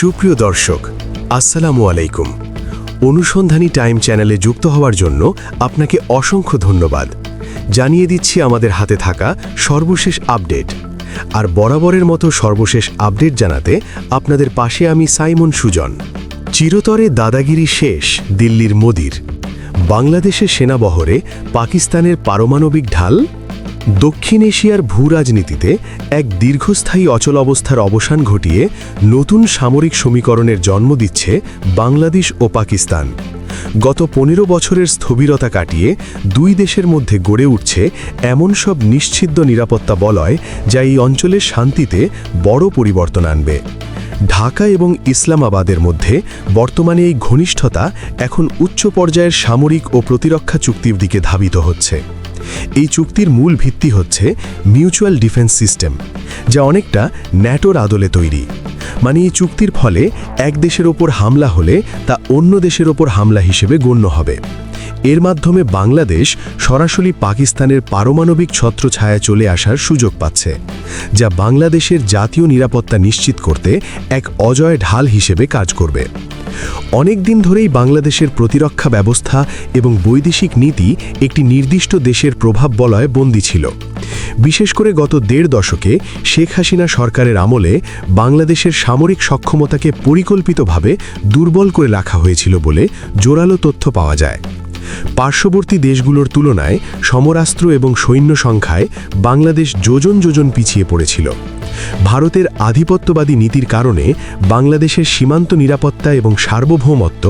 সুপ্রিয় দর্শক, আসসালামু আলাইকুম। অনুসন্ধানী টাইম চ্যানেলে যুক্ত হওয়ার জন্য আপনাকে অসংখ্য ধন্যবাদ। জানিয়ে দিচ্ছি আমাদের হাতে থাকা সর্বশেষ আপডেট। আর বরাবরের মতো সর্বশেষ আপডেট জানাতে আপনাদের পাশে আমি সাইমন সুজন। চিরতরে দাদাগিরি শেষ দিল্লির মোদির। বাংলাদেশের সেনাবহরে পাকিস্তানের পারমাণবিক ঢাল। দক্ষিণ এশিয়ার ভূরাজনীতিতে এক দীর্ঘস্থায়ী অচলাবস্থার অবসান ঘটিয়ে নতুন সামরিক সমীকরণের জন্ম দিচ্ছে বাংলাদেশ ও পাকিস্তান। গত 15 বছরের স্থবিরতা কাটিয়ে দুই দেশের মধ্যে গড়ে উঠছে এমন সব নিশ্ছিদ্র নিরাপত্তা বলয় যা এই অঞ্চলের শান্তিতে বড় পরিবর্তন আনবে। ঢাকা এবং ইসলামাবাদের মধ্যে বর্তমানে এই ঘনিষ্ঠতা এখন উচ্চ পর্যায়ের সামরিক ও প্রতিরক্ষা চুক্তির দিকে ধাবিত হচ্ছে। এই চুক্তির মূল ভিত্তি হচ্ছে মিউচুয়াল ডিফেন্স সিস্টেম, যা অনেকটা ন্যাটোর আদলে তৈরি। মানে এই চুক্তির ফলে এক দেশের ওপর হামলা হলে তা অন্য দেশের ওপর হামলা হিসেবে গণ্য হবে। এর মাধ্যমে বাংলাদেশ সরাসরি পাকিস্তানের পারমাণবিক ছত্রছায়ায় চলে আসার সুযোগ পাচ্ছে, যা বাংলাদেশের জাতীয় নিরাপত্তা নিশ্চিত করতে এক অজয় ঢাল হিসেবে কাজ করবে। অনেক দিন ধরেই বাংলাদেশের প্রতিরক্ষা ব্যবস্থা এবং বৈদেশিক নীতি একটি নির্দিষ্ট দেশের প্রভাব বলয়ে বন্দী ছিল। বিশেষ করে গত 1.5 দশকে শেখ হাসিনা সরকারের আমলে বাংলাদেশের সামরিক সক্ষমতাকে পরিকল্পিতভাবে দুর্বল করে রাখা হয়েছিল বলে জোরালো তথ্য পাওয়া যায়। পার্শ্ববর্তী দেশগুলোর তুলনায় সমরাস্ত্র এবং সৈন্য সংখ্যায় বাংলাদেশ যোজন যোজন পিছিয়ে পড়েছিল। ভারতের আধিপত্যবাদী নীতির কারণে বাংলাদেশের সীমান্ত নিরাপত্তা এবং সার্বভৌমত্ব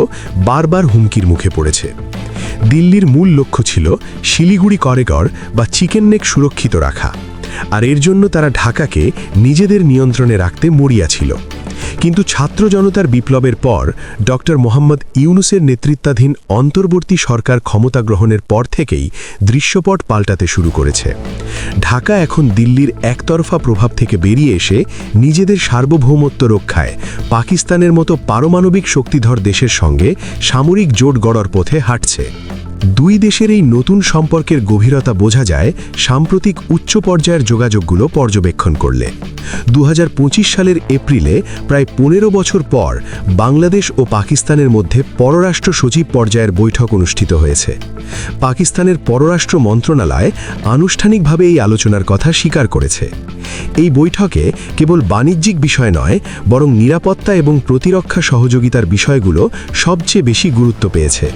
বারবার হুমকির মুখে পড়েছে। দিল্লির মূল লক্ষ্য ছিল শিলিগুড়ি করিডর বা চিকেন নেক সুরক্ষিত রাখা, আর এর জন্য তারা ঢাকাকে নিজেদের নিয়ন্ত্রণে রাখতে মরিয়া ছিল। কিন্তু ছাত্র জনতার বিপ্লবের পর ডক্টর মোহাম্মদ ইউনূসের নেতৃত্বাধীন অন্তর্বর্তী সরকার ক্ষমতা গ্রহণের পর থেকেই দৃশ্যপট পাল্টাতে শুরু করেছে। ঢাকা এখন দিল্লির একতরফা প্রভাব থেকে বেরিয়ে এসে নিজেদের সার্বভৌমত্ব রক্ষায় পাকিস্তানের মতো পারমাণবিক শক্তিধর দেশের সঙ্গে সামরিক জোট গড়ার পথে হাঁটছে। দুই দেশের এই নতুন সম্পর্কের গভীরতা বোঝা যায় সাম্প্রতিক উচ্চ পর্যায়ের যোগাযোগগুলো পর্যবেক্ষণ করলে। 2025 সালের এপ্রিলে প্রায় 15 বছর পর বাংলাদেশ ও পাকিস্তানের মধ্যে পররাষ্ট্র সচিব পর্যায়ের বৈঠক অনুষ্ঠিত হয়েছে। পাকিস্তানের পররাষ্ট্র মন্ত্রণালয় আনুষ্ঠানিকভাবে এই আলোচনার কথা স্বীকার করেছে। এই বৈঠকে কেবল বাণিজ্যিক বিষয় নয়, বরং নিরাপত্তা এবং প্রতিরক্ষা সহযোগিতার বিষয়গুলো সবচেয়ে বেশি গুরুত্ব পেয়েছে।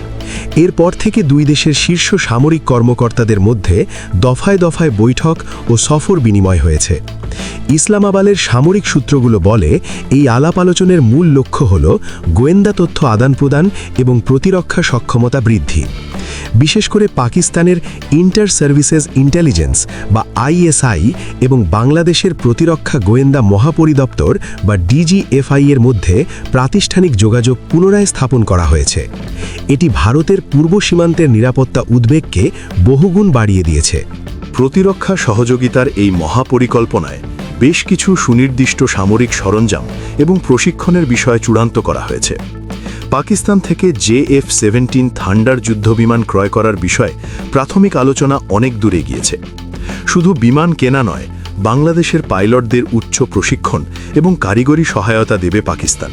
এরপর থেকে দুই দেশের শীর্ষ সামরিক কর্মকর্তাদের মধ্যে দফায় দফায় বৈঠক ও সফর বিনিময় হয়েছে। ইসলামাবাদের সামরিক সূত্রগুলো বলে এই আলাপ আলোচনার মূল লক্ষ্য হল গোয়েন্দা তথ্য আদান প্রদান এবং প্রতিরক্ষা সক্ষমতা বৃদ্ধি। বিশেষ করে পাকিস্তানের ইন্টার সার্ভিসেস ইন্টেলিজেন্স বা ISI এবং বাংলাদেশের প্রতিরক্ষা গোয়েন্দা মহাপরিদপ্তর বা DGFI এর মধ্যে প্রাতিষ্ঠানিক যোগাযোগ পুনরায় স্থাপন করা হয়েছে। এটি ভারতের পূর্ব সীমান্তের নিরাপত্তা উদ্বেগকে বহুগুণ বাড়িয়ে দিয়েছে। প্রতিরক্ষা সহযোগিতার এই মহাপরিকল্পনায় বেশ কিছু সুনির্দিষ্ট সামরিক সরঞ্জাম এবং প্রশিক্ষণের বিষয় চূড়ান্ত করা হয়েছে। পাকিস্তান থেকে JF-17 থান্ডার যুদ্ধবিমান ক্রয় করার বিষয়ে প্রাথমিক আলোচনা অনেক দূরে গিয়েছে। শুধু বিমান কেনা নয়, বাংলাদেশের পাইলটদের উচ্চ প্রশিক্ষণ এবং কারিগরি সহায়তা দেবে পাকিস্তান।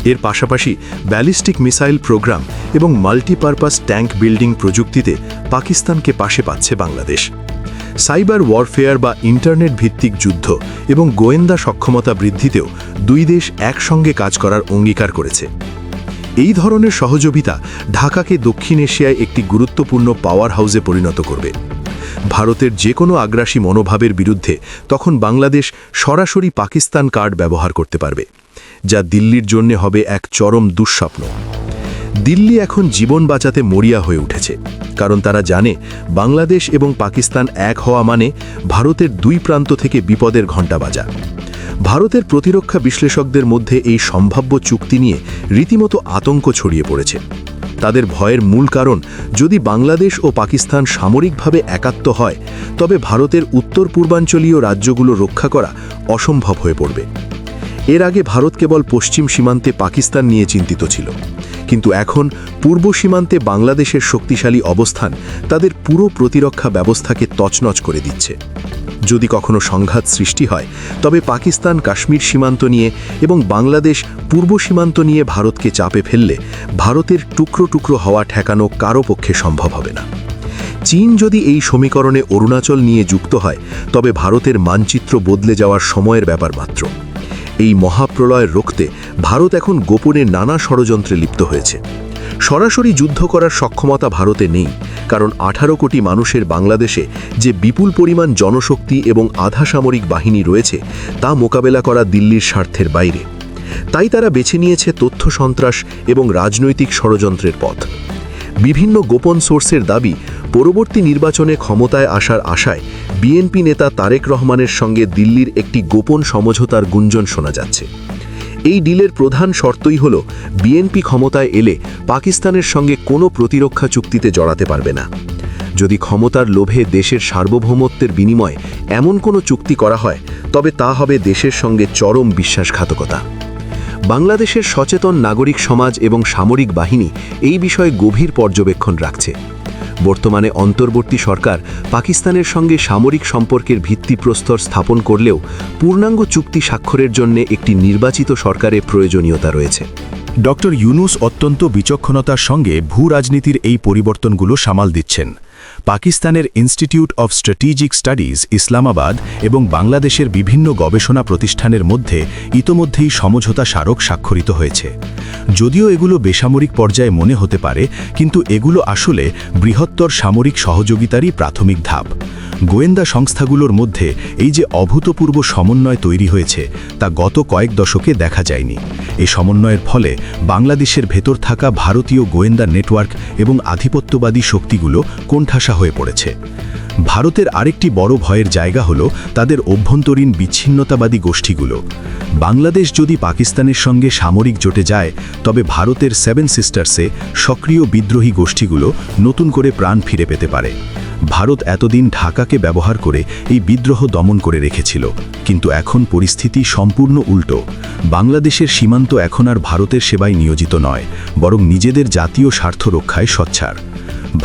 এর পাশাপাশি ব্যালিস্টিক মিসাইল প্রোগ্রাম এবং মাল্টিপারপাস ট্যাঙ্ক বিল্ডিং প্রযুক্তিতে পাকিস্তানকে পাশে পাচ্ছে বাংলাদেশ। সাইবার ওয়ারফেয়ার বা ইন্টারনেট ভিত্তিক যুদ্ধ এবং গোয়েন্দা সক্ষমতা বৃদ্ধিতেও দুই দেশ একসঙ্গে কাজ করার অঙ্গীকার করেছে। এই ধরনের সহযোগিতা ঢাকাকে দক্ষিণ এশিয়ায় একটি গুরুত্বপূর্ণ পাওয়ার হাউসে পরিণত করবে। ভারতের যে কোনো আগ্রাসী মনোভাবের বিরুদ্ধে তখন বাংলাদেশ সরাসরি পাকিস্তান কার্ড ব্যবহার করতে পারবে, যা দিল্লির জন্য হবে এক চরম দুঃস্বপ্ন। দিল্লি এখন জীবন বাঁচাতে মরিয়া হয়ে উঠেছে, কারণ তারা জানে বাংলাদেশ এবং পাকিস্তান এক হওয়া মানে ভারতের দুই প্রান্ত থেকে বিপদের ঘণ্টা বাজা। ভারতের প্রতিরক্ষা বিশ্লেষকদের মধ্যে এই সম্ভাব্য চুক্তি নিয়ে রীতিমতো আতঙ্ক ছড়িয়ে পড়েছে। তাদের ভয়ের মূল কারণ, যদি বাংলাদেশ ও পাকিস্তান সামরিকভাবে একাত্ম হয়, তবে ভারতের উত্তর পূর্বাঞ্চলীয় রাজ্যগুলো রক্ষা করা অসম্ভব হয়ে পড়বে। এর আগে ভারত কেবল পশ্চিম সীমান্তে পাকিস্তান নিয়ে চিন্তিত ছিল, কিন্তু এখন পূর্ব সীমান্তে বাংলাদেশের শক্তিশালী অবস্থান তাদের পুরো প্রতিরক্ষা ব্যবস্থাকে তছনছ করে দিচ্ছে। যদি কখনো সংঘাত সৃষ্টি হয় তবে পাকিস্তান কাশ্মীর সীমান্ত নিয়ে এবং বাংলাদেশ পূর্ব সীমান্ত নিয়ে ভারতকে চাপে ফেললে ভারতের টুকরো টুকরো হওয়া ঠেকানো কারো পক্ষে সম্ভব হবে না। চীন যদি এই সমীকরণে অরুণাচল নিয়ে যুক্ত হয় তবে ভারতের মানচিত্র বদলে যাওয়ার সময়ের ব্যাপার মাত্র। এই মহাপ্রলয় রুখতে ভারত এখন গোপনে নানা ষড়যন্ত্রে লিপ্ত হয়েছে। সরাসরি যুদ্ধ করার সক্ষমতা ভারতে নেই, কারণ 18 কোটি মানুষের বাংলাদেশে যে বিপুল পরিমাণ জনশক্তি এবং আধা সামরিক বাহিনী রয়েছে তা মোকাবেলা করা দিল্লির স্বার্থের বাইরে। তাই তারা বেছে নিয়েছে তথ্য সন্ত্রাস এবং রাজনৈতিক ষড়যন্ত্রের পথ। বিভিন্ন গোপন সোর্সের দাবি, পরবর্তী নির্বাচনে ক্ষমতায় আসার আশায় বিএনপি নেতা তারেক রহমানের সঙ্গে দিল্লির একটি গোপন সমঝোতার গুঞ্জন শোনা যাচ্ছে। এই ডিলের প্রধান শর্তই হল বিএনপি ক্ষমতায় এলে পাকিস্তানের সঙ্গে কোনো প্রতিরক্ষা চুক্তিতে জড়াতে পারবে না। যদি ক্ষমতার লোভে দেশের সার্বভৌমত্বের বিনিময়ে এমন কোনো চুক্তি করা হয় তবে তা হবে দেশের সঙ্গে চরম বিশ্বাসঘাতকতা। বাংলাদেশের সচেতন নাগরিক সমাজ এবং সামরিক বাহিনী এই বিষয়ে গভীর পর্যবেক্ষণ রাখছে। বর্তমানে অন্তর্বর্তী সরকার পাকিস্তানের সঙ্গে সামরিক সম্পর্কের ভিত্তিপ্রস্তর স্থাপন করলেও পূর্ণাঙ্গ চুক্তি স্বাক্ষরের জন্য একটি নির্বাচিত সরকারের প্রয়োজনীয়তা রয়েছে। ডক্টর ইউনুস অত্যন্ত বিচক্ষণতার সঙ্গে ভূ-রাজনীতির এই পরিবর্তনগুলো সামাল দিচ্ছেন। পাকিস্তানের institute of strategic studies Islamabad এবং বাংলাদেশের বিভিন্ন গবেষণা প্রতিষ্ঠানের মধ্যে ইতোমধ্যেই সমঝোতা স্মারক স্বাক্ষরিত হয়েছে। যদিও এগুলো বেসামরিক পর্যায়ে মনে হতে পারে, কিন্তু এগুলো আসলে বৃহত্তর সামরিক সহযোগিতারই প্রাথমিক ধাপ। গোয়েন্দা সংস্থাগুলোর মধ্যে এই যে অভূতপূর্ব সমন্বয় তৈরি হয়েছে তা গত কয়েক দশকে দেখা যায়নি। এই সমন্বয়ের ফলে বাংলাদেশের ভেতর থাকা ভারতীয় গোয়েন্দা নেটওয়ার্ক এবং আধিপত্যবাদী শক্তিগুলো কোণঠাসা হয়ে পড়েছে। ভারতের আরেকটি বড় ভয়ের জায়গা হলো তাদের অভ্যন্তরীণ বিচ্ছিন্নতাবাদী গোষ্ঠীগুলো। বাংলাদেশ যদি পাকিস্তানের সঙ্গে সামরিক জোটে যায় তবে ভারতের 7 সিস্টার্সে সক্রিয় বিদ্রোহী গোষ্ঠীগুলো নতুন করে প্রাণ ফিরে পেতে পারে। ভারত এতদিন ঢাকাকে ব্যবহার করে এই বিদ্রোহ দমন করে রেখেছিল, কিন্তু এখন পরিস্থিতি সম্পূর্ণ উল্টো। বাংলাদেশের সীমান্ত এখন আর ভারতের সেবায় নিয়োজিত নয়, বরং নিজেদের জাতীয় স্বার্থ রক্ষায় সোচ্চার।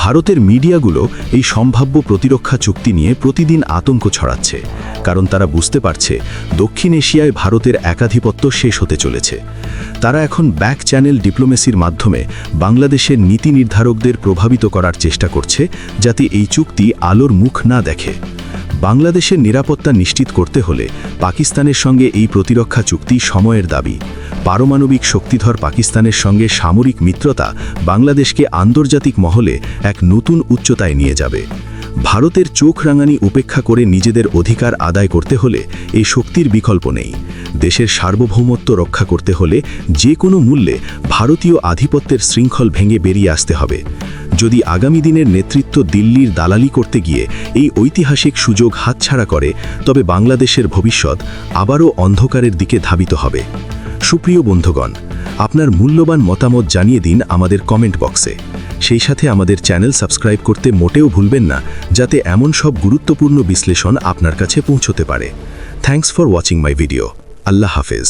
ভারতের মিডিয়াগুলো এই সম্ভাব্য প্রতিরক্ষা চুক্তি নিয়ে প্রতিদিন আতঙ্ক ছড়াচ্ছে, কারণ তারা বুঝতে পারছে দক্ষিণ এশিয়ায় ভারতের একাধিপত্য শেষ হতে চলেছে। তারা এখন ব্যাক চ্যানেল ডিপ্লোমেসির মাধ্যমে বাংলাদেশের নীতি নির্ধারকদের প্রভাবিত করার চেষ্টা করছে, যাতে এই চুক্তি আলোর মুখ না দেখে। বাংলাদেশের নিরাপত্তা নিশ্চিত করতে হলে পাকিস্তানের সঙ্গে এই প্রতিরক্ষা চুক্তি সময়ের দাবি। পারমাণবিক শক্তিধর পাকিস্তানের সঙ্গে সামরিক মিত্রতা বাংলাদেশকে আন্তর্জাতিক মহলে এক নতুন উচ্চতায় নিয়ে যাবে। ভারতের চোখ রাঙানি উপেক্ষা করে নিজেদের অধিকার আদায় করতে হলে এই শক্তির বিকল্প নেই। দেশের সার্বভৌমত্ব রক্ষা করতে হলে যে কোনো মূল্যে ভারতীয় আধিপত্যের শৃঙ্খল ভেঙে বেরিয়ে আসতে হবে। যদি আগামী দিনের নেতৃত্ব দিল্লির দালালি করতে গিয়ে এই ঐতিহাসিক সুযোগ হাতছাড়া করে তবে বাংলাদেশের ভবিষ্যৎ আবারও অন্ধকারের দিকে ধাবিত হবে। সুপ্রিয় বন্ধুগণ, আপনার মূল্যবান মতামত জানিয়ে দিন আমাদের কমেন্ট বক্সে। সেই সাথে আমাদের চ্যানেল সাবস্ক্রাইব করতে মোটেও ভুলবেন না, যাতে এমন সব গুরুত্বপূর্ণ বিশ্লেষণ আপনার কাছে পৌঁছতে পারে। Thanks for watching my video. আল্লাহ হাফেজ।